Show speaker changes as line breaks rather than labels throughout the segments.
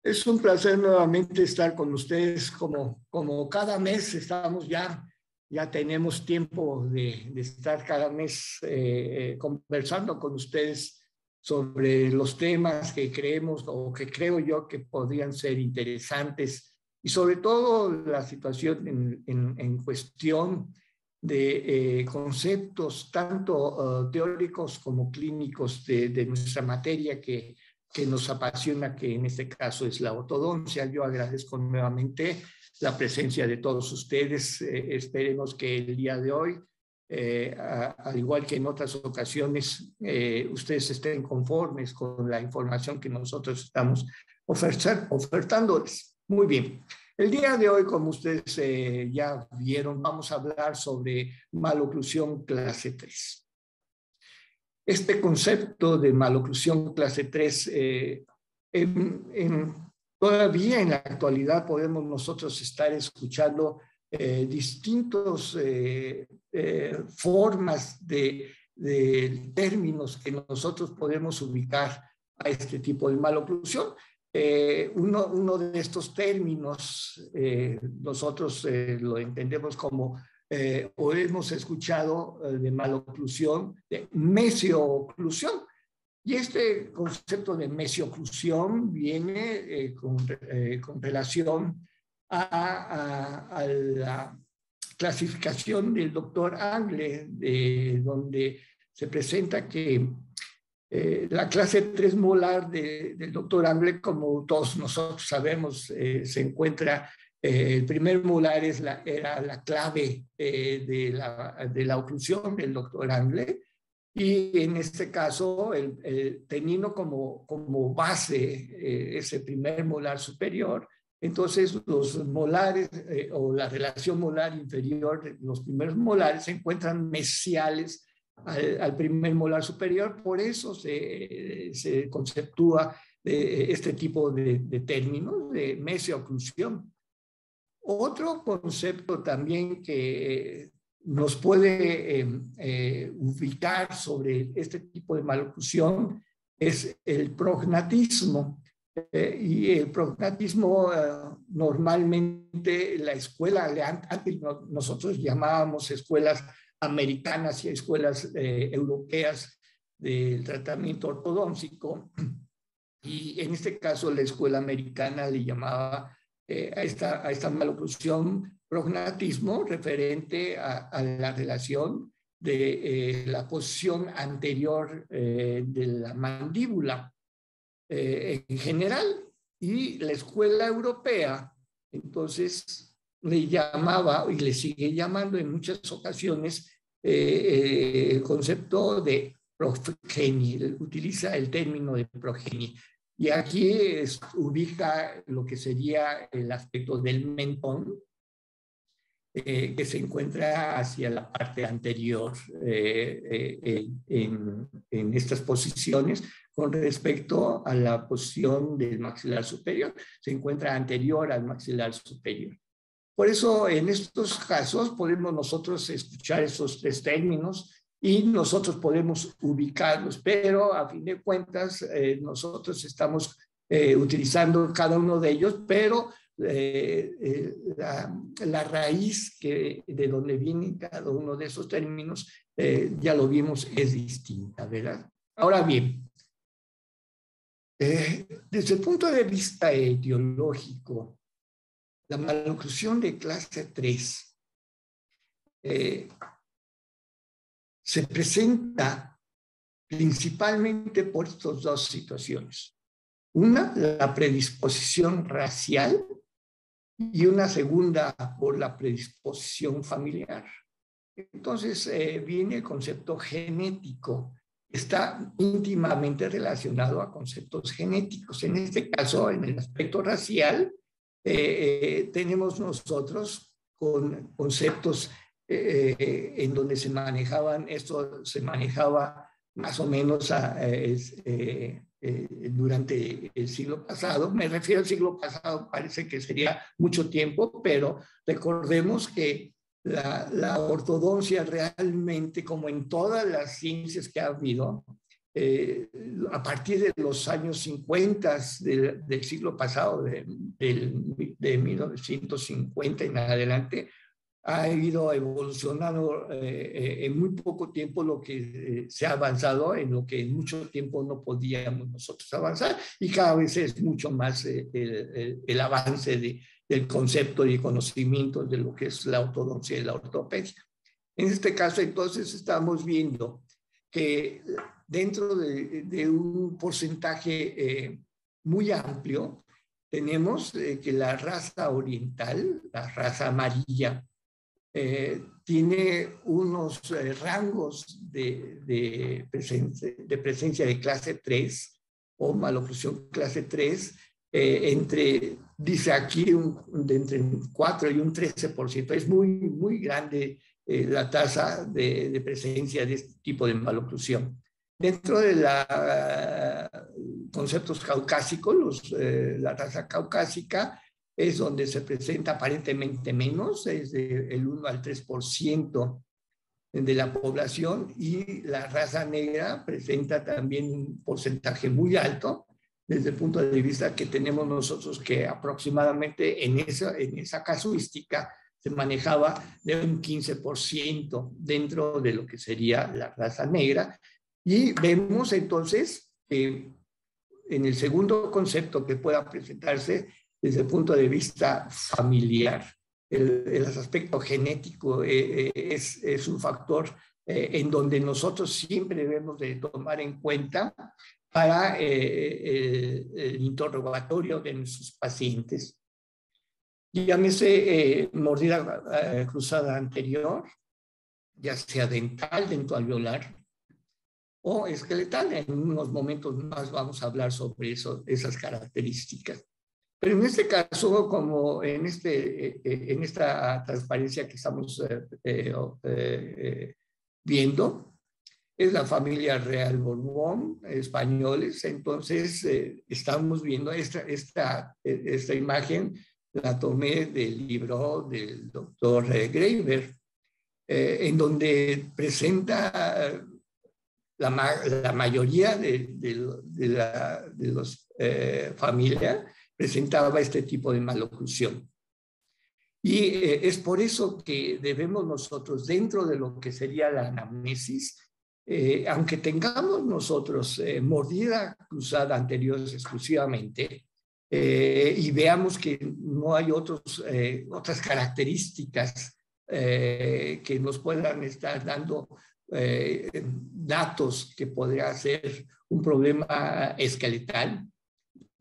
Es un placer nuevamente estar con ustedes como cada mes estamos ya tenemos tiempo de estar cada mes conversando con ustedes sobre los temas que creemos o que creo yo que podrían ser interesantes y sobre todo la situación en cuestión de conceptos tanto teóricos como clínicos de nuestra materia que nos apasiona, que en este caso es la ortodoncia. Yo agradezco nuevamente la presencia de todos ustedes. Esperemos que el día de hoy, al igual que en otras ocasiones, ustedes estén conformes con la información que nosotros estamos ofertándoles. Muy bien. El día de hoy, como ustedes ya vieron, vamos a hablar sobre maloclusión clase 3. Este concepto de maloclusión clase 3, todavía en la actualidad podemos nosotros estar escuchando distintas formas de términos que nosotros podemos ubicar a este tipo de maloclusión. Uno de estos términos nosotros lo entendemos como o hemos escuchado de maloclusión, de mesioclusión. Y este concepto de mesioclusión viene con relación a la clasificación del doctor Angle, donde se presenta que la clase 3 molar del doctor Angle, como todos nosotros sabemos, se encuentra. El primer molar era la clave de la oclusión del doctor Angle, y en este caso, teniendo como base ese primer molar superior, entonces los molares o la relación molar inferior, los primeros molares se encuentran mesiales al primer molar superior. Por eso se conceptúa este tipo de términos de mesioclusión. Otro concepto también que nos puede ubicar sobre este tipo de maloclusión es el prognatismo. Y el prognatismo normalmente la escuela, antes nosotros llamábamos escuelas americanas y escuelas europeas del tratamiento ortodóntico, y en este caso la escuela americana le llamaba a esta maloclusión prognatismo referente a la relación de la posición anterior de la mandíbula en general, y la escuela europea entonces le llamaba y le sigue llamando en muchas ocasiones el concepto de progenie, utiliza el término de progenie. Y aquí ubica lo que sería el aspecto del mentón, que se encuentra hacia la parte anterior en estas posiciones. Con respecto a la posición del maxilar superior, se encuentra anterior al maxilar superior. Por eso, en estos casos, podemos nosotros escuchar esos tres términos y nosotros podemos ubicarlos, pero a fin de cuentas, nosotros estamos utilizando cada uno de ellos, pero la raíz de donde viene cada uno de esos términos, ya lo vimos, es distinta, ¿verdad? Ahora bien, desde el punto de vista etiológico, la maloclusión de clase 3 se presenta principalmente por estas dos situaciones. Una, la predisposición racial, y una segunda por la predisposición familiar. Entonces viene el concepto genético. Está íntimamente relacionado a conceptos genéticos. En este caso, en el aspecto racial, tenemos nosotros con conceptos en donde esto se manejaba más o menos durante el siglo pasado. Me refiero al siglo pasado, parece que sería mucho tiempo, pero recordemos que la ortodoncia realmente, como en todas las ciencias que ha habido, a partir de los años 50 del siglo pasado, de 1950 en adelante, ha ido evolucionando en muy poco tiempo lo que se ha avanzado en lo que en mucho tiempo no podíamos nosotros avanzar, y cada vez es mucho más el avance del concepto y conocimiento de lo que es la ortodoncia y la ortopedia. En este caso, entonces, estamos viendo que dentro de un porcentaje muy amplio, tenemos que la raza oriental, la raza amarilla, tiene unos rangos de presencia de clase 3 o maloclusión clase 3, dice aquí, entre un 4 y un 13%. Es muy grande la tasa de presencia de este tipo de maloclusión. Dentro de los conceptos caucásicos, la raza caucásica es donde se presenta aparentemente menos, es del 1 al 3% de la población, y la raza negra presenta también un porcentaje muy alto, desde el punto de vista que tenemos nosotros que aproximadamente en esa casuística se manejaba de un 15% dentro de lo que sería la raza negra. Y vemos entonces que en el segundo concepto que pueda presentarse desde el punto de vista familiar, el aspecto genético es un factor en donde nosotros siempre debemos de tomar en cuenta para el interrogatorio de nuestros pacientes. Llámese mordida cruzada anterior, ya sea dental, dentoalveolar o esqueletal. En unos momentos más vamos a hablar sobre esas características. Pero en este caso, como en esta transparencia que estamos viendo, es la familia Real Borbón, españoles. Entonces, estamos viendo esta imagen, la tomé del libro del doctor Graeber, en donde presenta la mayoría de los familias presentaba este tipo de maloclusión. Y es por eso que debemos nosotros, dentro de lo que sería la anamnesis, aunque tengamos nosotros mordida cruzada anterior exclusivamente, y veamos que no hay otras características que nos puedan estar dando datos que podría ser un problema esqueletal,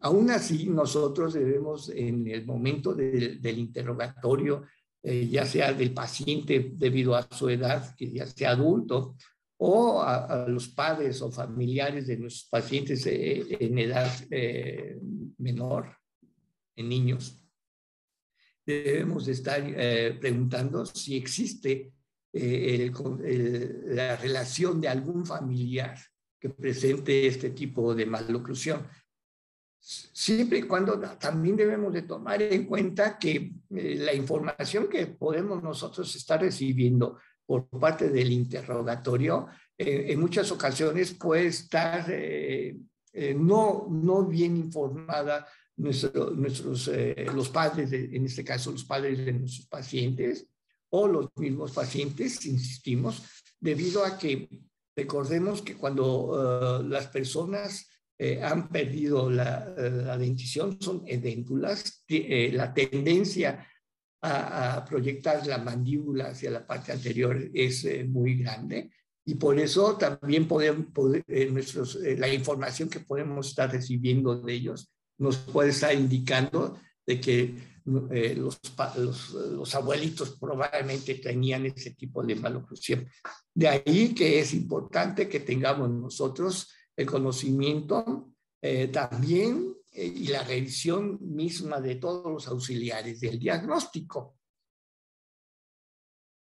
aún así nosotros debemos, en el momento del interrogatorio, ya sea del paciente debido a su edad, que ya sea adulto, o a los padres o familiares de nuestros pacientes en edad menor, en niños, debemos de estar preguntando si existe la relación de algún familiar que presente este tipo de maloclusión. Siempre y cuando también debemos de tomar en cuenta que la información que podemos nosotros estar recibiendo por parte del interrogatorio, en muchas ocasiones puede estar no bien informada los padres, en este caso los padres de nuestros pacientes o los mismos pacientes, insistimos, debido a que recordemos que cuando las personas han perdido la dentición, son edéntulas, la tendencia a proyectar la mandíbula hacia la parte anterior es muy grande, y por eso también la información que podemos estar recibiendo de ellos nos puede estar indicando de que los abuelitos probablemente tenían ese tipo de maloclusión. De ahí que es importante que tengamos nosotros el conocimiento también y la revisión misma de todos los auxiliares del diagnóstico.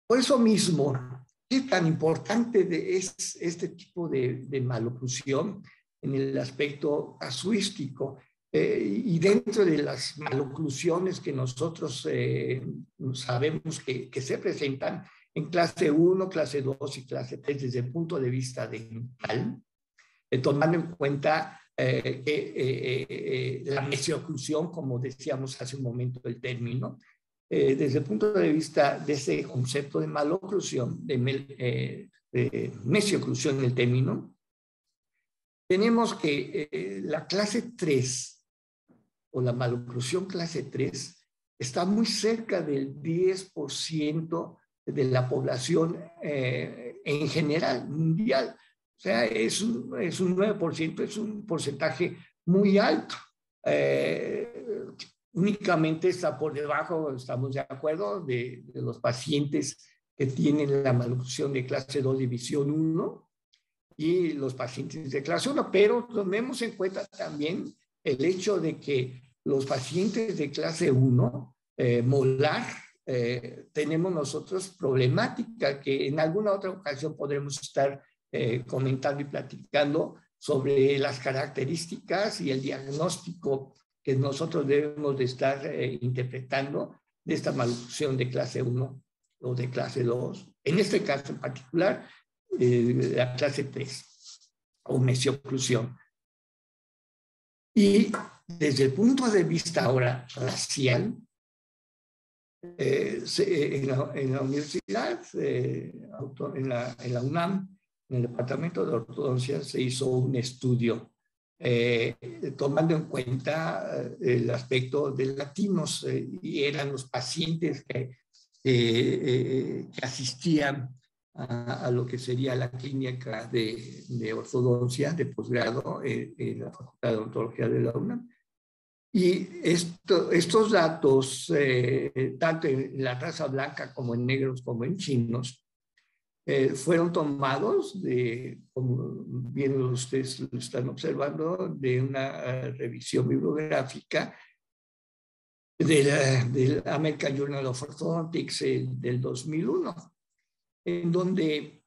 Por eso mismo, ¿qué tan importante es este tipo de maloclusión en el aspecto casuístico? Y dentro de las maloclusiones que nosotros sabemos que se presentan en clase 1, clase 2 y clase 3 desde el punto de vista dental, tomando en cuenta la mesioclusión, como decíamos hace un momento el término. Desde el punto de vista de ese concepto de maloclusión, de mesioclusión el término, tenemos que la clase 3 o la maloclusión clase 3 está muy cerca del 10% de la población en general, mundial. O sea, es un 9%, es un porcentaje muy alto. Únicamente está por debajo, estamos de acuerdo, de los pacientes que tienen la maloclusión de clase 2 división 1 y los pacientes de clase 1, pero tomemos en cuenta también el hecho de que los pacientes de clase 1 molar, tenemos nosotros problemática que en alguna otra ocasión podremos estar comentando y platicando sobre las características y el diagnóstico que nosotros debemos de estar interpretando de esta maloclusión de clase 1 o de clase 2. En este caso en particular, la clase 3 o mesioclusión. Y desde el punto de vista ahora racial, en la universidad, en la UNAM, en el departamento de ortodoncia, se hizo un estudio tomando en cuenta el aspecto de latinos, y eran los pacientes que asistían a lo que sería la clínica de ortodoncia de posgrado en la Facultad de Odontología de la UNAM. Y estos datos, tanto en la raza blanca como en negros como en chinos, fueron tomados como bien ustedes lo están observando, de una revisión bibliográfica del American Journal of Orthodontics del 2001, en donde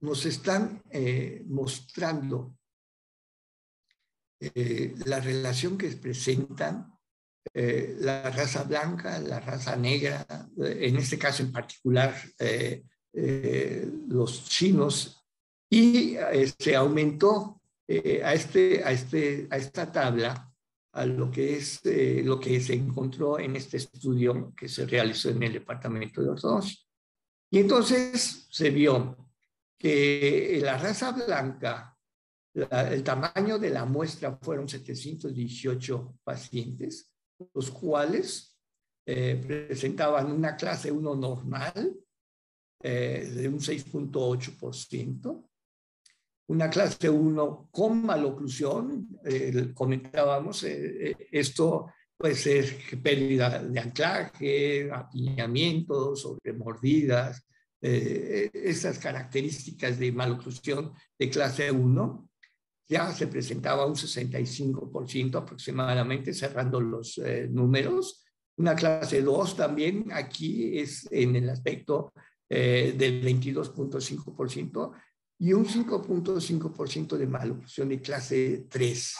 nos están mostrando la relación que presentan la raza blanca, la raza negra, en este caso en particular los chinos, y se aumentó a esta tabla a lo que se encontró en este estudio que se realizó en el departamento de ortodoncia. Y entonces se vio que la raza blanca, el tamaño de la muestra fueron 718 pacientes, los cuales presentaban una clase 1 normal de un 6.8%, una clase 1 con maloclusión, comentábamos, esto puede ser pérdida de anclaje, apiñamiento, sobremordidas, esas características de maloclusión de clase 1, ya se presentaba un 65% aproximadamente, cerrando los números. Una clase 2 también, aquí es en el aspecto del 22.5%, y un 5.5% de maloclusión de clase 3.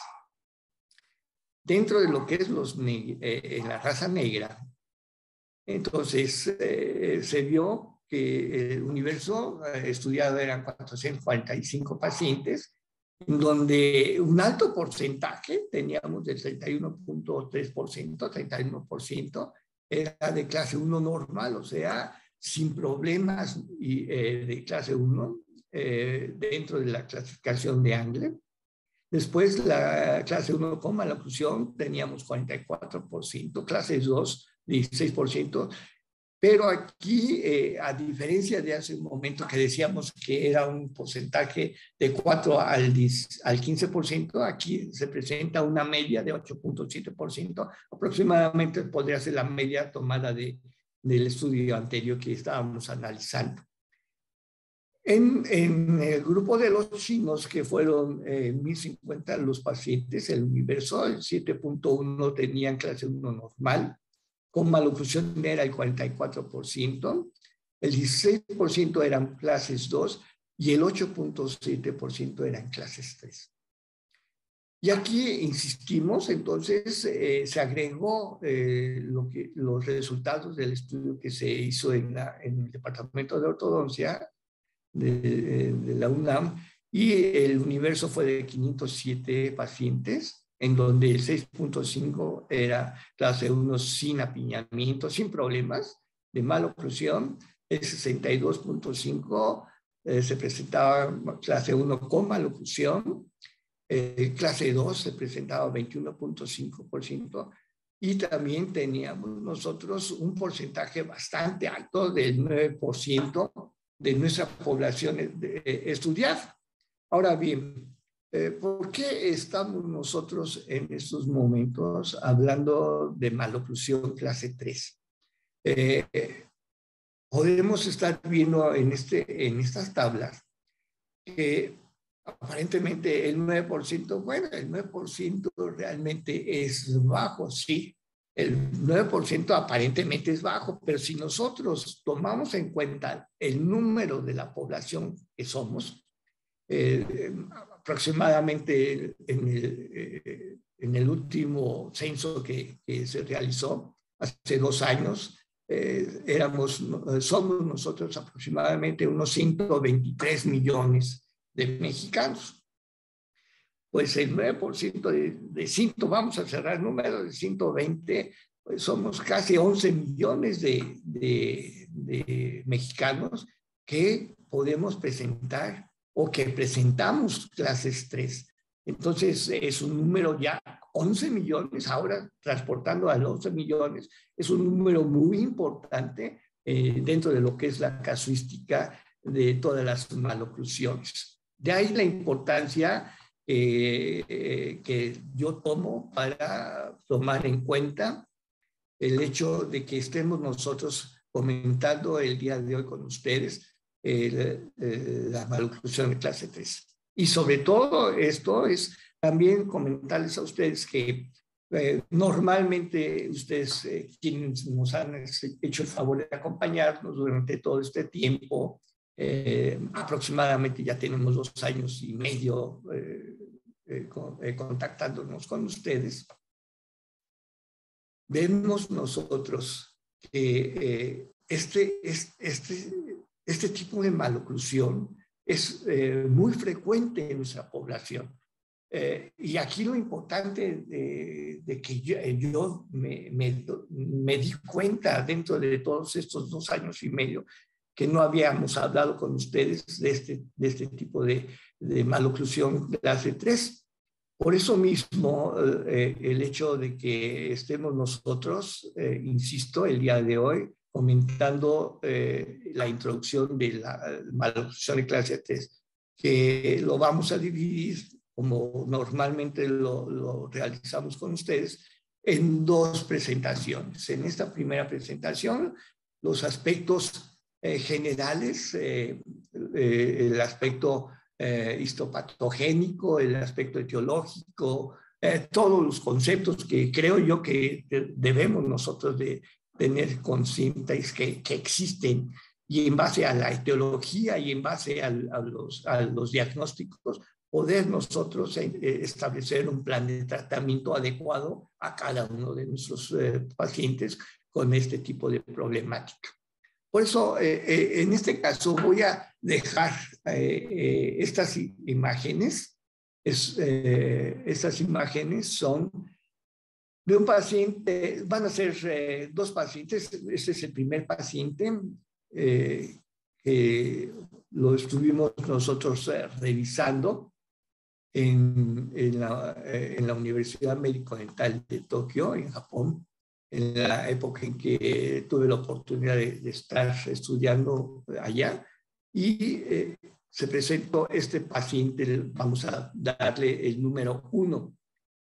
Dentro de lo que es la raza negra, entonces se vio que el universo estudiado eran 445 pacientes, en donde un alto porcentaje, teníamos del 31.3%, 31%, era de clase 1 normal, o sea, sin problemas de clase 1 dentro de la clasificación de Angle. Después, la clase 1 con maloclusión teníamos 44%, clase 2, 16%. Pero aquí, a diferencia de hace un momento que decíamos que era un porcentaje de 4 al 15%, aquí se presenta una media de 8.7%, aproximadamente podría ser la media tomada del estudio anterior que estábamos analizando. En el grupo de los chinos, que fueron 1.050 los pacientes, el universo, el 7.1 tenían clase 1 normal, con maloclusión era el 44%, el 16% eran clases 2 y el 8.7% eran clases 3. Y aquí insistimos, entonces se agregó los resultados del estudio que se hizo en el departamento de ortodoncia de la UNAM, y el universo fue de 507 pacientes, en donde el 6.5 era clase 1 sin apiñamiento, sin problemas de maloclusión. El 62.5 se presentaba clase 1 con maloclusión. Clase 2 se presentaba 21.5%, y también teníamos nosotros un porcentaje bastante alto del 9% de nuestra población estudiada. Ahora bien, ¿por qué estamos nosotros en estos momentos hablando de maloclusión clase 3? Podemos estar viendo en estas tablas que aparentemente el 9%, bueno, el 9% realmente es bajo, sí. El 9% aparentemente es bajo, pero si nosotros tomamos en cuenta el número de la población que somos, aproximadamente en el último censo que se realizó hace 2 años, somos nosotros aproximadamente unos 123 millones de mexicanos. Pues el 9% de 100, vamos a cerrar el número de 120, pues somos casi 11 millones de mexicanos que podemos presentar o que presentamos clases 3. Entonces es un número ya 11 millones, ahora transportando a los 11 millones, es un número muy importante dentro de lo que es la casuística de todas las maloclusiones. De ahí la importancia que yo tomo para tomar en cuenta el hecho de que estemos nosotros comentando el día de hoy con ustedes la maloclusión de clase 3. Y sobre todo esto es también comentarles a ustedes que normalmente ustedes quienes nos han hecho el favor de acompañarnos durante todo este tiempo, aproximadamente ya tenemos 2 años y medio contactándonos con ustedes, vemos nosotros que este tipo de maloclusión es muy frecuente en nuestra población. Y aquí lo importante de que yo me di cuenta dentro de todos estos 2 años y medio que no habíamos hablado con ustedes de este tipo de maloclusión clase 3. Por eso mismo, el hecho de que estemos nosotros, insisto, el día de hoy, comentando la introducción de la maloclusión de clase 3, que lo vamos a dividir, como normalmente lo realizamos con ustedes, en 2 presentaciones. En esta primera presentación, los aspectos generales, el aspecto histopatogénico, el aspecto etiológico, todos los conceptos que creo yo que debemos nosotros de tener conscientes que existen, y en base a la etiología y en base a los diagnósticos, poder nosotros establecer un plan de tratamiento adecuado a cada uno de nuestros pacientes con este tipo de problemática. Por eso, en este caso, voy a dejar estas imágenes. Estas imágenes son de un paciente, van a ser 2 pacientes. Este es el primer paciente que lo estuvimos nosotros revisando en la Universidad Médico-Dental de Tokio, en Japón, en la época en que tuve la oportunidad de estar estudiando allá, y se presentó este paciente. Vamos a darle el número 1.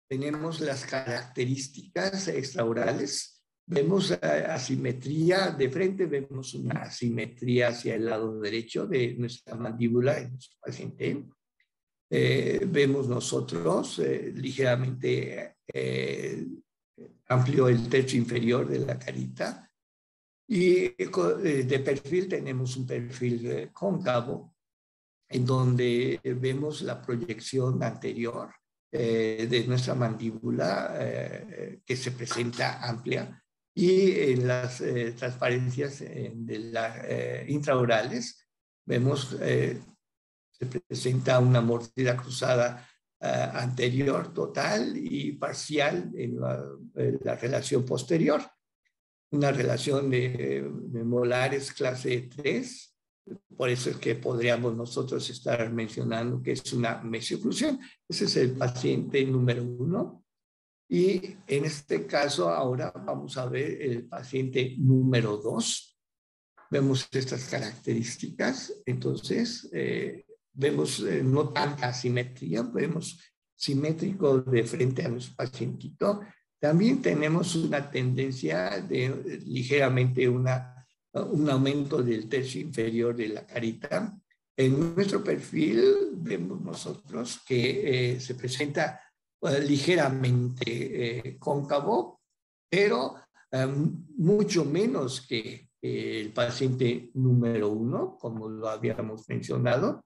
Tenemos las características extraorales, vemos asimetría de frente, vemos una asimetría hacia el lado derecho de nuestra mandíbula en nuestro paciente. Vemos nosotros ligeramente amplio el techo inferior de la carita, y de perfil tenemos un perfil cóncavo, en donde vemos la proyección anterior de nuestra mandíbula que se presenta amplia, y en las transparencias intraorales vemos Se presenta una mordida cruzada anterior total y parcial en la relación posterior. Una relación de molares clase 3, por eso es que podríamos nosotros estar mencionando que es una mesioclusión. Ese es el paciente número 1. Y en este caso ahora vamos a ver el paciente número 2. Vemos estas características, entonces vemos no tanta asimetría, vemos simétrico de frente a nuestro pacientito. También tenemos una tendencia de ligeramente un aumento del tercio inferior de la carita. En nuestro perfil vemos nosotros que se presenta ligeramente cóncavo, pero mucho menos que el paciente número 1, como lo habíamos mencionado.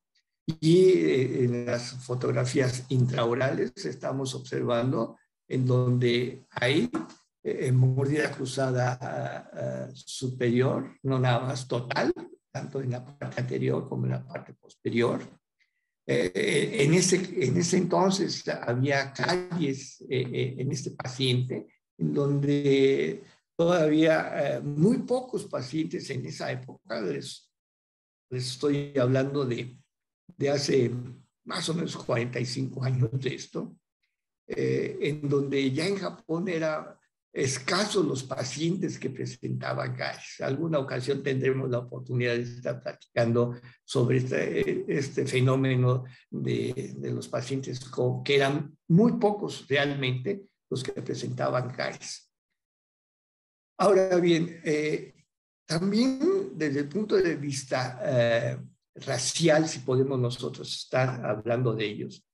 Y en las fotografías intraorales estamos observando en donde hay mordida cruzada superior, no nada más total, tanto en la parte anterior como en la parte posterior. En ese entonces había calles en este paciente en donde todavía muy pocos pacientes en esa época, les estoy hablando de hace más o menos 45 años de esto, en donde ya en Japón era escasos los pacientes que presentaban caries. Alguna ocasión tendremos la oportunidad de estar platicando sobre este fenómeno de los pacientes que eran muy pocos realmente los que presentaban caries. Ahora bien, también desde el punto de vista racial, si podemos nosotros estar hablando de ellos,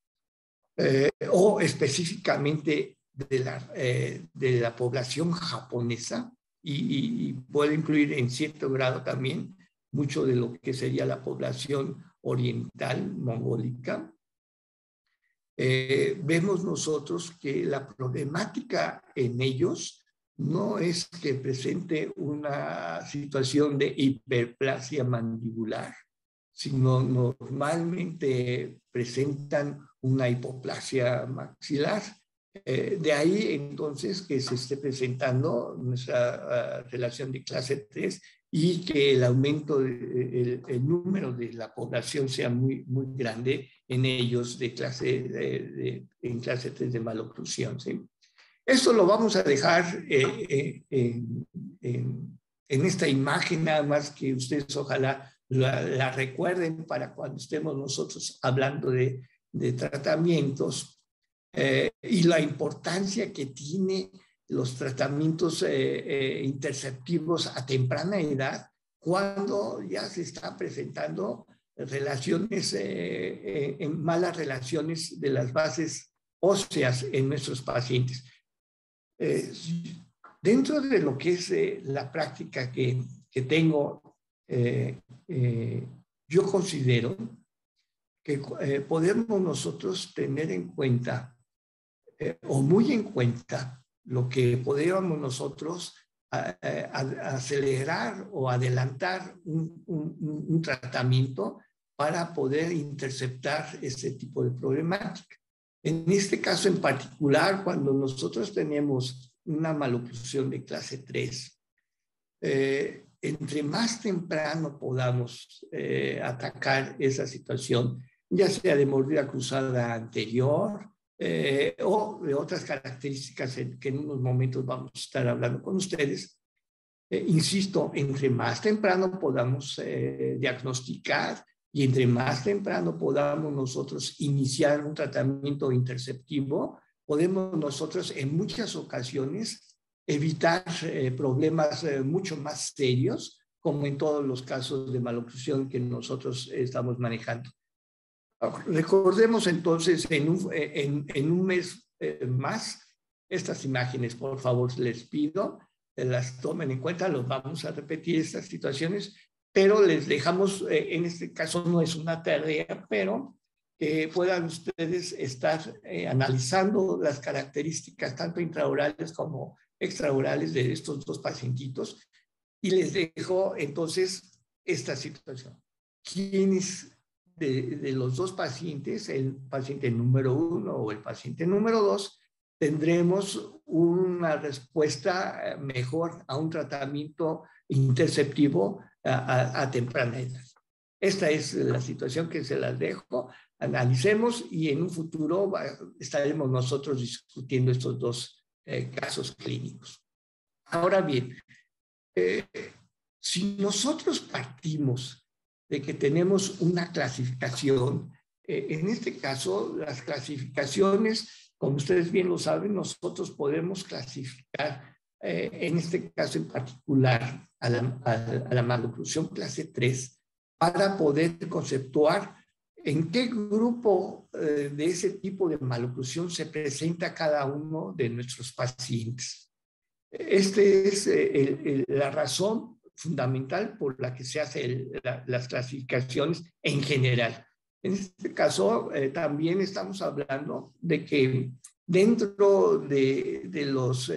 o específicamente de la población japonesa, y puede incluir en cierto grado también mucho de lo que sería la población oriental mongólica, vemos nosotros que la problemática en ellos no es que presente una situación de hiperplasia mandibular, sino normalmente presentan una hipoplasia maxilar. De ahí entonces que se esté presentando nuestra relación de clase 3 y que el aumento, el número de la población sea muy, muy grande en ellos en clase 3 de maloclusión, ¿sí? Esto lo vamos a dejar en esta imagen, nada más que ustedes ojalá la recuerden para cuando estemos nosotros hablando de tratamientos y la importancia que tiene los tratamientos interceptivos a temprana edad cuando ya se está presentando relaciones, malas relaciones de las bases óseas en nuestros pacientes. Dentro de lo que es la práctica que tengo, yo considero que podemos nosotros tener en cuenta o muy en cuenta lo que podríamos nosotros acelerar o adelantar un tratamiento para poder interceptar este tipo de problemática. En este caso en particular, cuando nosotros tenemos una maloclusión de clase 3, entre más temprano podamos atacar esa situación, ya sea de mordida cruzada anterior o de otras características que en unos momentos vamos a estar hablando con ustedes, insisto, entre más temprano podamos diagnosticar y entre más temprano podamos nosotros iniciar un tratamiento interceptivo, podemos nosotros en muchas ocasiones evitar problemas mucho más serios, como en todos los casos de maloclusión que nosotros estamos manejando. Recordemos entonces en un mes más estas imágenes, por favor, les pido, las tomen en cuenta, los vamos a repetir estas situaciones, pero les dejamos, en este caso no es una tarea, pero que puedan ustedes estar analizando las características tanto intraorales como extraorales de estos dos pacientitos y les dejo entonces esta situación. ¿Quiénes de los dos pacientes, el paciente número 1 o el paciente número 2, tendremos una respuesta mejor a un tratamiento interceptivo a temprana edad. Esta es la situación que se las dejo. Analicemos y en un futuro estaremos nosotros discutiendo estos dos casos clínicos. Ahora bien, si nosotros partimos de que tenemos una clasificación, en este caso las clasificaciones, como ustedes bien lo saben, nosotros podemos clasificar, en este caso en particular, a la maloclusión clase 3, para poder conceptuar en qué grupo de ese tipo de maloclusión se presenta cada uno de nuestros pacientes. Esta es la razón fundamental por la que se hacen las clasificaciones en general. En este caso, también estamos hablando de que dentro de los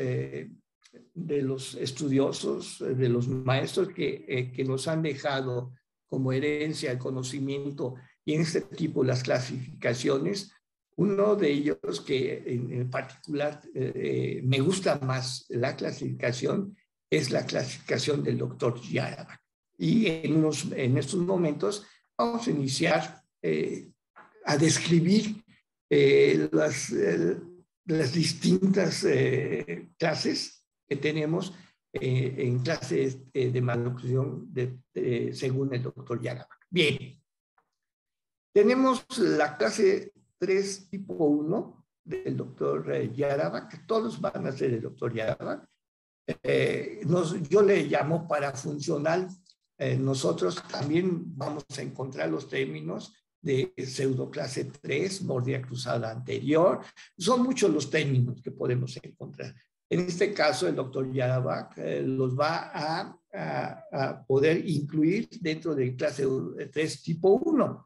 estudiosos, de los maestros que nos han dejado como herencia el conocimiento y en este tipo las clasificaciones, uno de ellos que en particular me gusta más la clasificación es la clasificación del doctor Yarabak. Y en estos momentos vamos a iniciar a describir las distintas clases que tenemos en clases de maloclusión según el doctor Yarabak. Bien, tenemos la clase 3 tipo 1 del doctor Yarabak, todos van a ser el doctor Yarabak. Yo le llamo parafuncional. Nosotros también vamos a encontrar los términos de pseudoclase 3, mordida cruzada anterior. Son muchos los términos que podemos encontrar. En este caso, el doctor Yarabak los va a poder incluir dentro de clase 3 tipo 1.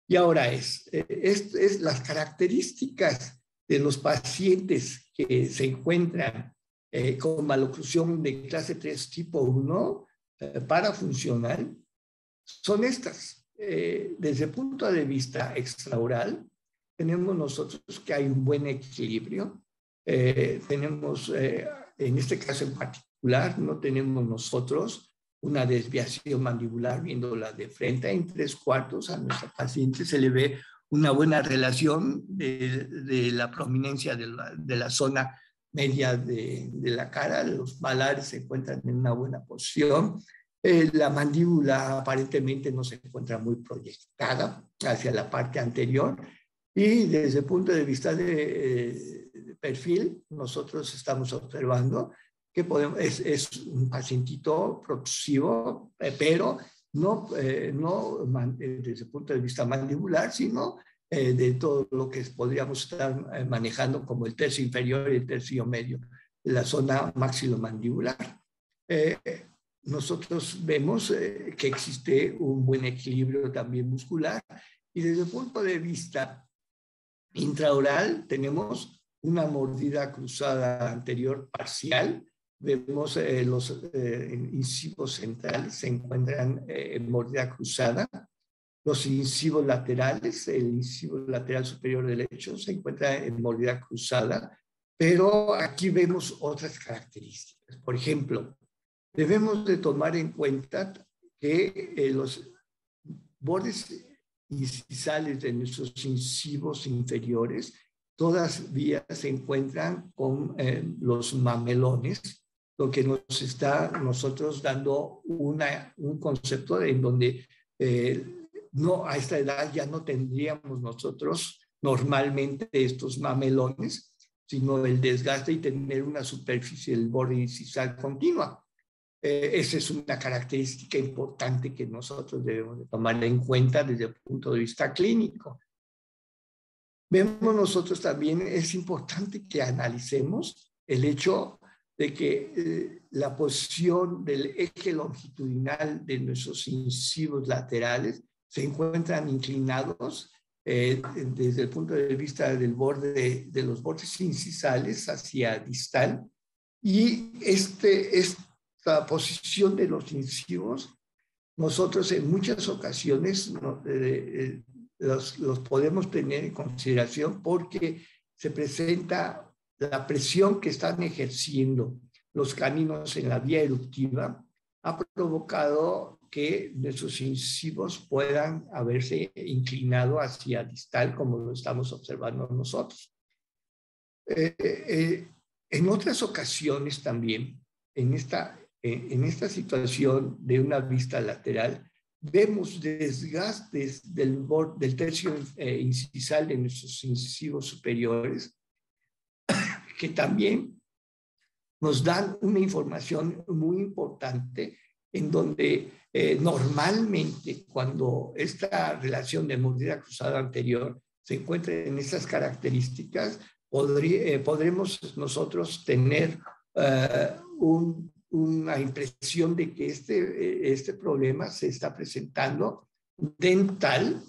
Y ahora es las características de los pacientes que se encuentran con maloclusión de clase 3 tipo 1 parafuncional son estas. Desde el punto de vista extraoral, tenemos nosotros que hay un buen equilibrio. Tenemos, en este caso en particular, no tenemos nosotros una desviación mandibular viéndola de frente. En 3/4 a nuestra paciente se le ve una buena relación de la prominencia de la zona media de la cara. Los malares se encuentran en una buena posición. La mandíbula aparentemente no se encuentra muy proyectada hacia la parte anterior. Y desde el punto de vista de perfil, nosotros estamos observando que es un pacientito protrusivo, pero no desde el punto de vista mandibular, sino de todo lo que podríamos estar manejando como el tercio inferior y el tercio medio, la zona maxilomandibular. Nosotros vemos que existe un buen equilibrio también muscular y desde el punto de vista intraoral tenemos una mordida cruzada anterior parcial. Vemos los incisivos centrales se encuentran en mordida cruzada. Los incisivos laterales, el incisivo lateral superior derecho se encuentra en mordida cruzada, pero aquí vemos otras características. Por ejemplo, debemos de tomar en cuenta que los bordes incisales de nuestros incisivos inferiores todavía se encuentran con los mamelones, lo que nos está nosotros dando un concepto en donde no, a esta edad ya no tendríamos nosotros normalmente estos mamelones, sino el desgaste y tener una superficie del borde incisal continua. Esa es una característica importante que nosotros debemos de tomar en cuenta desde el punto de vista clínico. Vemos nosotros también, es importante que analicemos el hecho de que la posición del eje longitudinal de nuestros incisivos laterales se encuentran inclinados desde el punto de vista del borde de los bordes incisales hacia distal, y esta posición de los incisivos nosotros en muchas ocasiones los podemos tener en consideración porque se presenta la presión que están ejerciendo los caninos en la vía eruptiva, ha provocado que nuestros incisivos puedan haberse inclinado hacia distal, como lo estamos observando nosotros. En otras ocasiones también, en esta situación de una vista lateral, vemos desgastes del tercio incisal de nuestros incisivos superiores, que también nos dan una información muy importante en donde normalmente cuando esta relación de mordida cruzada anterior se encuentra en esas características, podremos nosotros tener una impresión de que este problema se está presentando dental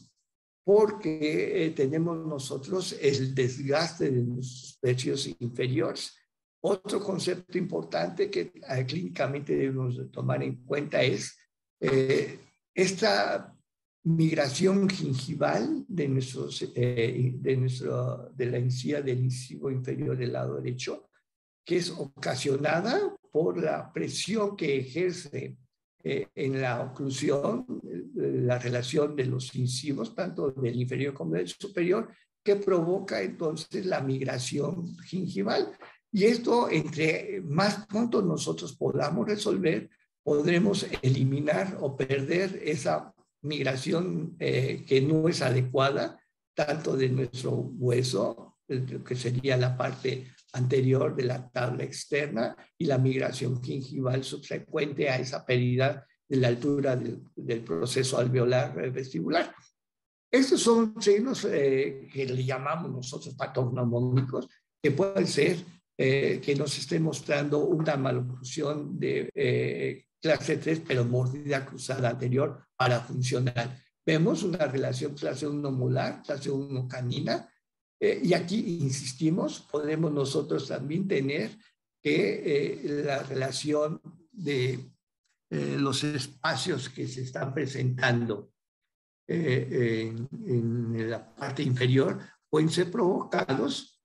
porque tenemos nosotros el desgaste de nuestros tercios inferiores. Otro concepto importante que clínicamente debemos de tomar en cuenta es esta migración gingival de la encía del incisivo inferior del lado derecho, que es ocasionada por la presión que ejerce en la oclusión, la relación de los incisivos, tanto del inferior como del superior, que provoca entonces la migración gingival. Y esto, entre más pronto nosotros podamos resolver, podremos eliminar o perder esa migración que no es adecuada, tanto de nuestro hueso, que sería la parte anterior de la tabla externa, y la migración gingival subsecuente a esa pérdida de la altura del proceso alveolar vestibular. Estos son signos que le llamamos nosotros patognomónicos, que pueden ser que nos esté mostrando una maloclusión de clase 3, pero mordida cruzada anterior parafuncional. Vemos una relación clase 1 molar, clase 1 canina, y aquí insistimos, podemos nosotros también tener que la relación de los espacios que se están presentando en la parte inferior pueden ser provocados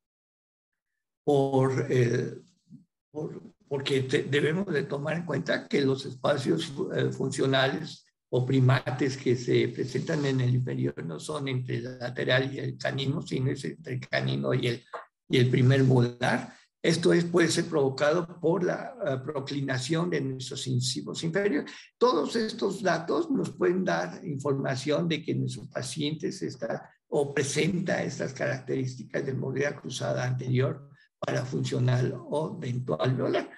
porque debemos de tomar en cuenta que los espacios funcionales o primates que se presentan en el inferior no son entre el lateral y el canino, sino es entre el canino y el primer molar. Esto puede ser provocado por la proclinación de nuestros incisivos inferiores. Todos estos datos nos pueden dar información de que nuestro paciente o presenta estas características de mordida cruzada anterior parafuncional o dentoalveolar.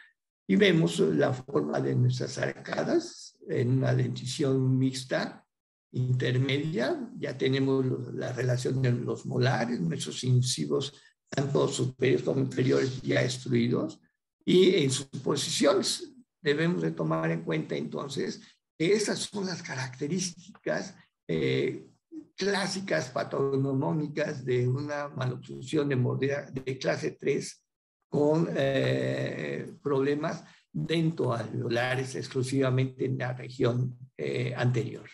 Y vemos la forma de nuestras arcadas en una dentición mixta intermedia. Ya tenemos la relación de los molares, nuestros incisivos tanto superiores como inferiores ya extruidos, y en sus posiciones. Debemos de tomar en cuenta entonces que esas son las características clásicas patognomónicas de una maloclusión de mordida de clase 3 con problemas dentoalveolares exclusivamente en la región anterior.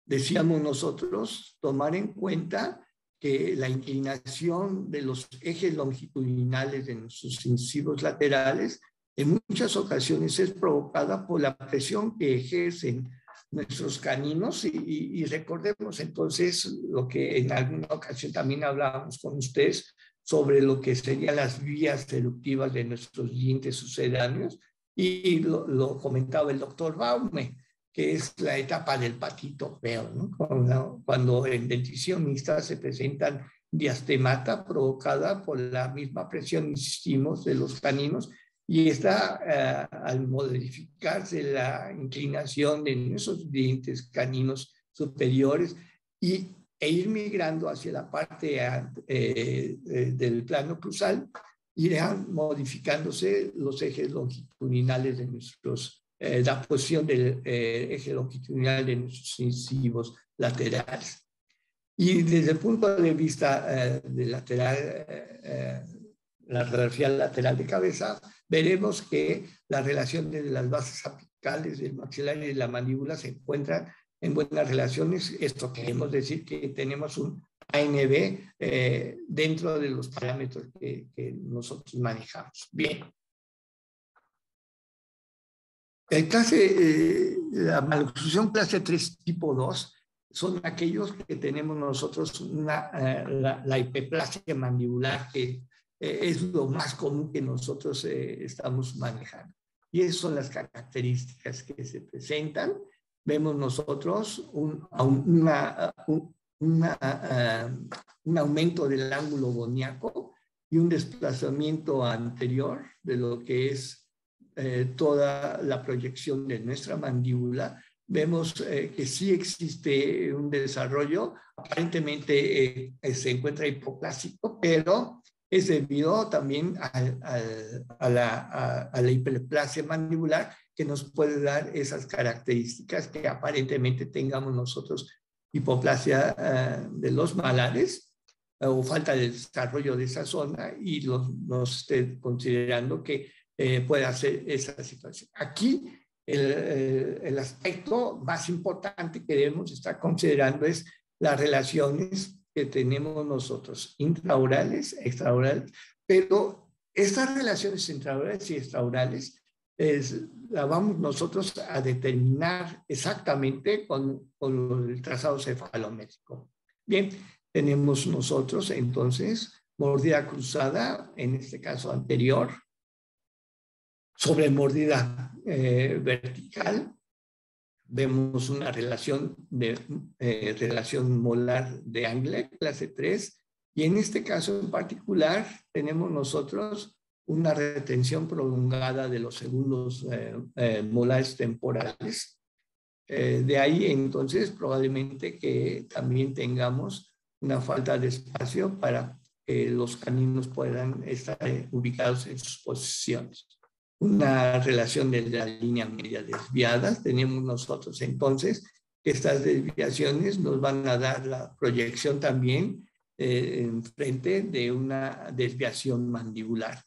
Decíamos nosotros tomar en cuenta que la inclinación de los ejes longitudinales de nuestros incisivos laterales en muchas ocasiones es provocada por la presión que ejercen nuestros caninos y recordemos entonces lo que en alguna ocasión también hablábamos con ustedes sobre lo que serían las vías eruptivas de nuestros dientes sucedáneos, y lo comentaba el doctor Baume, que es la etapa del patito feo, ¿no? Cuando en dentición mixta se presentan diastemata provocada por la misma presión, insistimos, de los caninos, y al modificarse la inclinación de esos dientes caninos superiores e ir migrando hacia la parte del plano cruzal, irán modificándose los ejes longitudinales de la posición del eje longitudinal de nuestros incisivos laterales. Y desde el punto de vista de la radiografía lateral de cabeza, veremos que la relación de las bases apicales del maxilar y de la mandíbula se encuentran en buenas relaciones. Esto queremos decir que tenemos un ANB dentro de los parámetros que nosotros manejamos. Bien. La maloclusión clase 3 tipo 2 son aquellos que tenemos nosotros la hiperplasia mandibular, que es lo más común que nosotros estamos manejando. Y esas son las características que se presentan. Vemos nosotros un aumento del ángulo goniaco y un desplazamiento anterior de lo que es toda la proyección de nuestra mandíbula. Vemos que sí existe un desarrollo, aparentemente se encuentra hipoplásico, pero es debido también a la hiperplasia mandibular, que nos puede dar esas características que aparentemente tengamos nosotros hipoplasia de los malares o falta de desarrollo de esa zona, y nos esté considerando que puede hacer esa situación. Aquí el aspecto más importante que debemos estar considerando es las relaciones que tenemos nosotros, intraorales, extraorales, pero estas relaciones intraorales y extraorales la vamos nosotros a determinar exactamente con el trazado cefalométrico. Bien, tenemos nosotros entonces mordida cruzada, en este caso anterior, sobre mordida vertical. Vemos una relación molar de Angle, clase 3, y en este caso en particular tenemos nosotros una retención prolongada de los segundos molares temporales. De ahí entonces probablemente que también tengamos una falta de espacio para que los caninos puedan estar ubicados en sus posiciones. Una relación de la línea media desviada. Tenemos nosotros entonces que estas desviaciones nos van a dar la proyección también en frente de una desviación mandibular.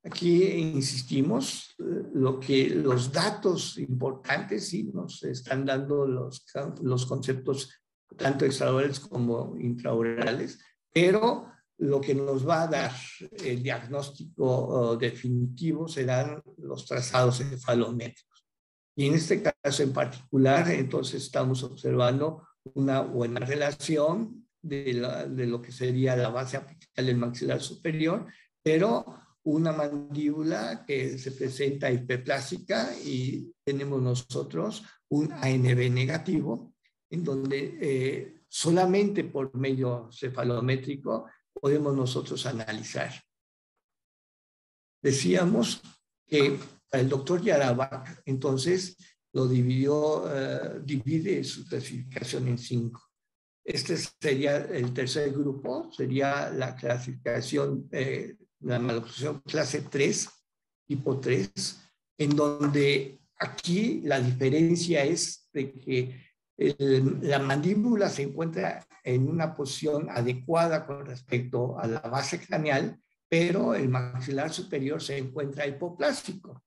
Aquí insistimos, los datos importantes sí nos están dando los conceptos tanto extraorales como intraorales, pero lo que nos va a dar el diagnóstico definitivo serán los trazados cefalométricos. Y en este caso en particular, entonces estamos observando una buena relación de lo que sería la base apical del maxilar superior, pero una mandíbula que se presenta hiperplásica, y tenemos nosotros un ANB negativo, en donde solamente por medio cefalométrico podemos nosotros analizar. Decíamos que el doctor Yarabak entonces lo divide su clasificación en 5. Este sería el tercer grupo, sería la clasificación, la maloclusión clase 3, tipo 3, en donde aquí la diferencia es de que la mandíbula se encuentra en una posición adecuada con respecto a la base craneal, pero el maxilar superior se encuentra hipoplásico.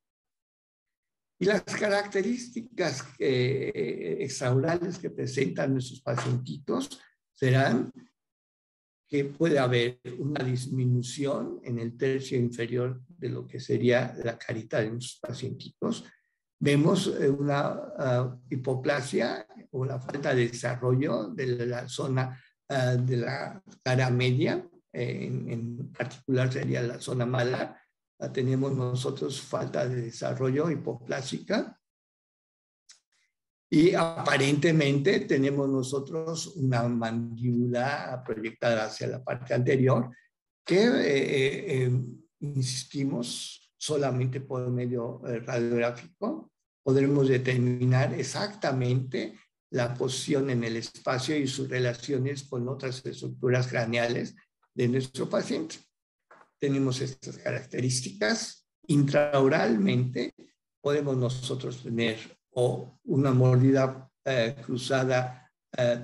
Y las características extraorales que presentan nuestros pacientitos serán que puede haber una disminución en el tercio inferior de lo que sería la carita de nuestros pacientitos. Vemos una hipoplasia o la falta de desarrollo de la zona de la cara media, en particular sería la zona malar. Tenemos nosotros falta de desarrollo hipoplásica, y aparentemente tenemos nosotros una mandíbula proyectada hacia la parte anterior que, insistimos, solamente por medio radiográfico podremos determinar exactamente la posición en el espacio y sus relaciones con otras estructuras craneales de nuestro paciente. Tenemos estas características. Intraoralmente podemos nosotros tener o una mordida cruzada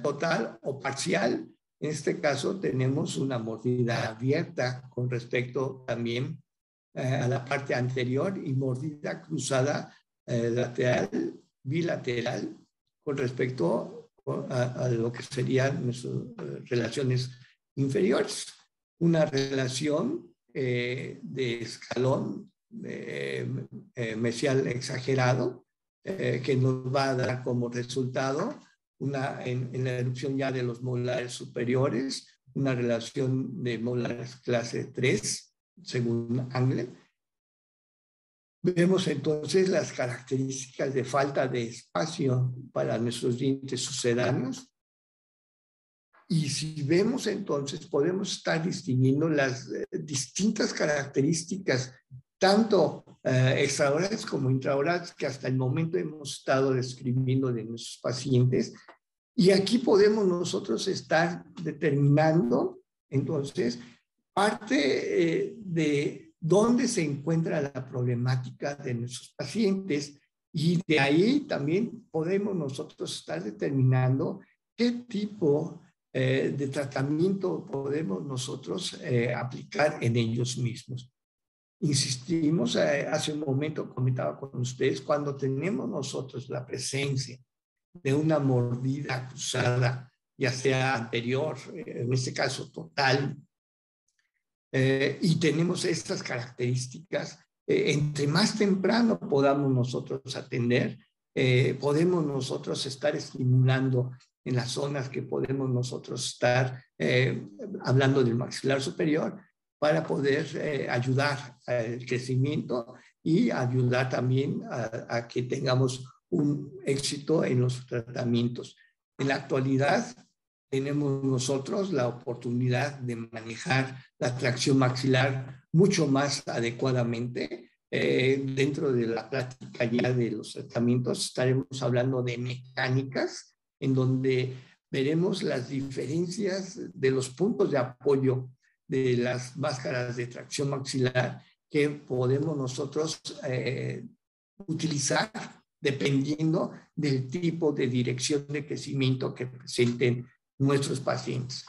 total o parcial. En este caso tenemos una mordida abierta con respecto también a la parte anterior, y mordida cruzada lateral, bilateral, con respecto a lo que serían nuestras relaciones inferiores. Una relación de escalón mesial exagerado, que nos va a dar como resultado en la erupción ya de los molares superiores, una relación de molares clase 3, según Angle. Vemos entonces las características de falta de espacio para nuestros dientes sucedáneos. Y si vemos entonces, podemos estar distinguiendo las distintas características, tanto extraorales como intraorales, que hasta el momento hemos estado describiendo de nuestros pacientes. Y aquí podemos nosotros estar determinando, entonces, parte de dónde se encuentra la problemática de nuestros pacientes, y de ahí también podemos nosotros estar determinando qué tipo de tratamiento podemos nosotros aplicar en ellos mismos. Insistimos, hace un momento comentaba con ustedes, cuando tenemos nosotros la presencia de una mordida cruzada, ya sea anterior, en este caso total, y tenemos estas características, entre más temprano podamos nosotros atender, podemos nosotros estar estimulando en las zonas que podemos nosotros estar hablando del maxilar superior, para poder ayudar al crecimiento y ayudar también a que tengamos un éxito en los tratamientos. En la actualidad tenemos nosotros la oportunidad de manejar la tracción maxilar mucho más adecuadamente. Dentro de la práctica ya de los tratamientos estaremos hablando de mecánicas, en donde veremos las diferencias de los puntos de apoyo de las máscaras de tracción maxilar que podemos nosotros utilizar dependiendo del tipo de dirección de crecimiento que presenten nuestros pacientes.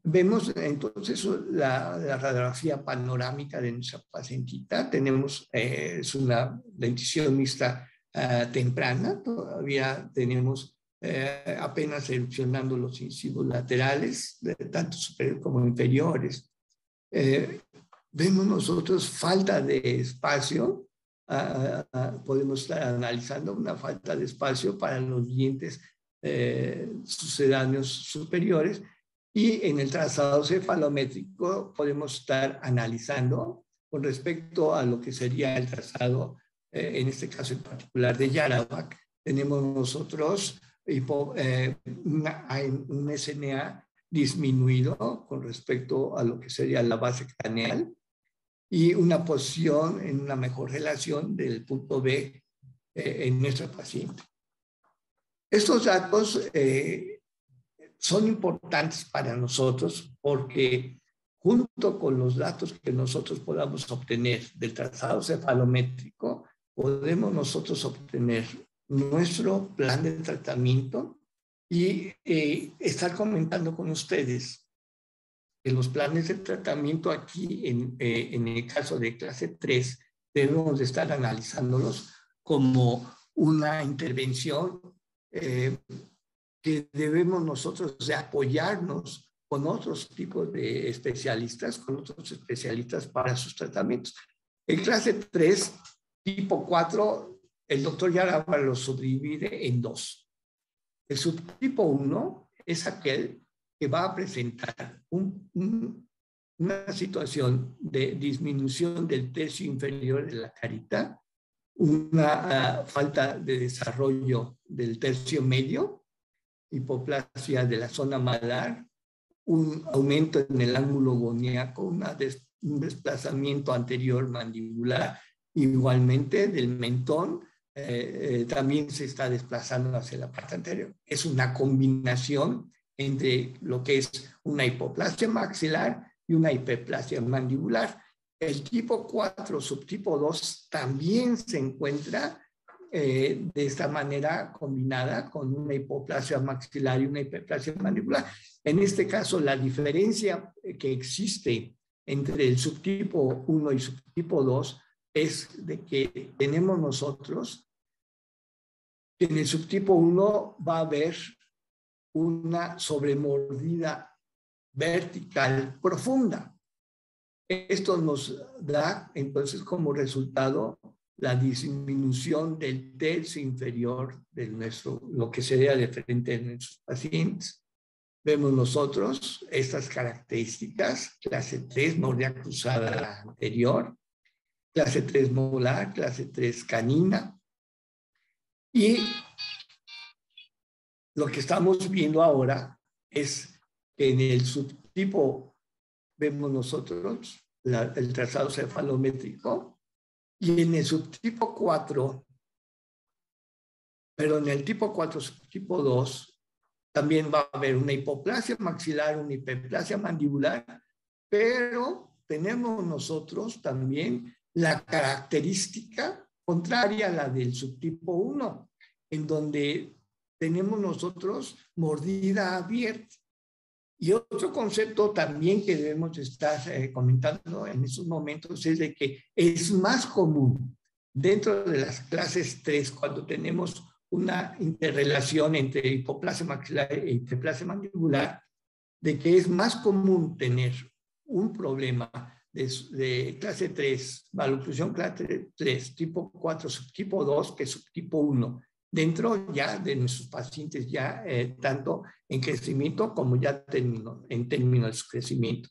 Vemos entonces la radiografía panorámica de nuestra pacientita. Tenemos, es una dentición mixta temprana, todavía tenemos apenas erupcionando los incisivos laterales, tanto superiores como inferiores. Vemos nosotros falta de espacio, podemos estar analizando una falta de espacio para los dientes sucedáneos superiores, y en el trazado cefalométrico podemos estar analizando con respecto a lo que sería el trazado, en este caso en particular de Yaravak. Tenemos nosotros un SNA disminuido con respecto a lo que sería la base craneal, y una posición en una mejor relación del punto B en nuestra paciente. Estos datos son importantes para nosotros porque, junto con los datos que nosotros podamos obtener del trazado cefalométrico, podemos nosotros obtener nuestro plan de tratamiento y estar comentando con ustedes que los planes de tratamiento aquí, en el caso de clase 3, debemos de estar analizándolos como una intervención que debemos nosotros de apoyarnos con otros tipos de especialistas, con otros especialistas para sus tratamientos. En clase 3, tipo 4, el doctor Yaraba lo subdivide en dos. El subtipo 1 es aquel que va a presentar una situación de disminución del tercio inferior de la carita, una falta de desarrollo del tercio medio, hipoplasia de la zona malar, un aumento en el ángulo goniaco, un desplazamiento anterior mandibular, igualmente del mentón, también se está desplazando hacia la parte anterior. Es una combinación entre lo que es una hipoplasia maxilar y una hiperplasia mandibular. El tipo 4, subtipo 2, también se encuentra de esta manera combinada con una hipoplasia maxilar y una hiperplasia mandibular. En este caso, la diferencia que existe entre el subtipo 1 y subtipo 2 es de que tenemos nosotros que en el subtipo 1 va a haber una sobremordida vertical profunda. Esto nos da entonces como resultado la disminución del tercio inferior de lo que sería de frente de nuestros pacientes. Vemos nosotros estas características: clase 3, mordida cruzada anterior, clase 3 molar, clase 3 canina. Y lo que estamos viendo ahora es que en el subtipo vemos nosotros el trazado cefalométrico, y en el subtipo 4, pero en el tipo 4, subtipo 2, también va a haber una hipoplasia maxilar, una hiperplasia mandibular, pero tenemos nosotros también la característica contraria a la del subtipo 1, en donde tenemos nosotros mordida abierta. Y otro concepto también que debemos estar comentando en estos momentos es de que es más común dentro de las clases 3, cuando tenemos una interrelación entre hipoplasia maxilar e hiperplasia mandibular, de que es más común tener un problema de clase 3, maloclusión clase 3, tipo 4, subtipo 2, que subtipo 1, dentro ya de nuestros pacientes ya tanto en crecimiento como ya en términos de su crecimiento.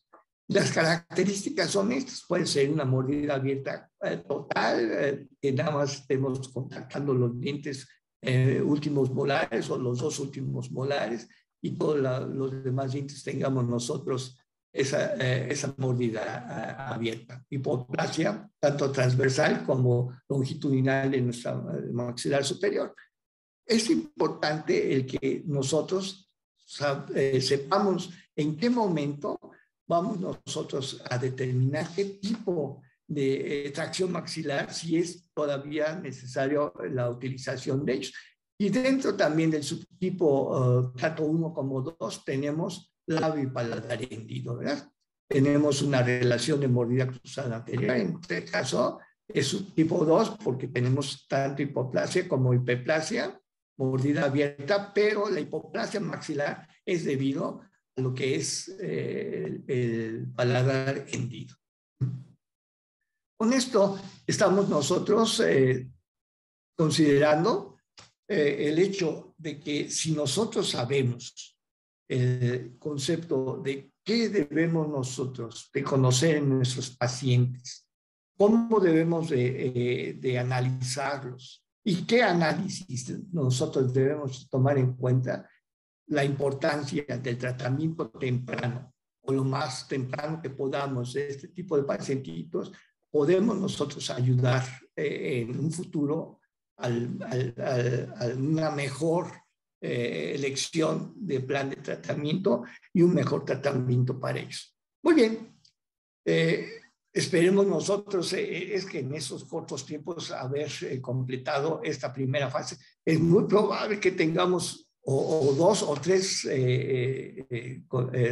Las características son estas: puede ser una mordida abierta total, que nada más estemos contactando los dientes últimos molares o los dos últimos molares, y todos los demás dientes tengamos nosotros esa mordida abierta. Hipoplasia, tanto transversal como longitudinal en nuestra maxilar superior. Es importante el que nosotros sepamos en qué momento vamos nosotros a determinar qué tipo de tracción maxilar, si es todavía necesario la utilización de ellos. Y dentro también del subtipo tanto 1 como 2 tenemos labio y paladar hendido, ¿verdad? Tenemos una relación de mordida cruzada anterior. En este caso es subtipo 2 porque tenemos tanto hipoplasia como hiperplasia, mordida abierta, pero la hipoplasia maxilar es debido a lo que es el paladar hendido. Con esto estamos nosotros considerando el hecho de que si nosotros sabemos el concepto de qué debemos nosotros de conocer en nuestros pacientes, cómo debemos de analizarlos y qué análisis nosotros debemos tomar en cuenta, la importancia del tratamiento temprano o lo más temprano que podamos de este tipo de pacientitos, podemos nosotros ayudar en un futuro a una mejor elección de plan de tratamiento y un mejor tratamiento para ellos. Muy bien, esperemos nosotros es que en esos cortos tiempos haber completado esta primera fase. Es muy probable que tengamos o 2 o 3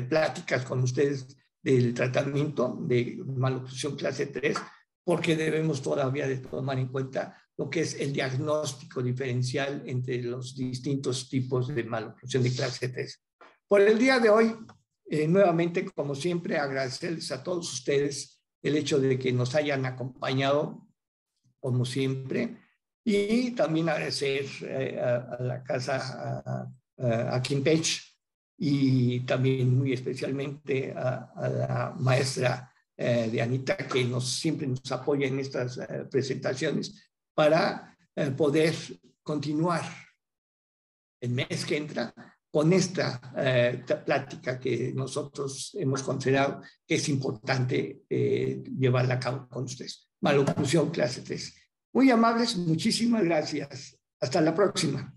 pláticas con ustedes del tratamiento de maloclusión clase 3, porque debemos todavía de tomar en cuenta lo que es el diagnóstico diferencial entre los distintos tipos de maloclusión de clase 3. Por el día de hoy, nuevamente, como siempre, agradecerles a todos ustedes el hecho de que nos hayan acompañado, como siempre, y también agradecer a la casa, a Kimpech, y también muy especialmente a la maestra de Anita, que siempre nos apoya en estas presentaciones para poder continuar el mes que entra con esta plática que nosotros hemos considerado que es importante llevarla a cabo con ustedes. Maloclusión clase 3. Muy amables, muchísimas gracias. Hasta la próxima.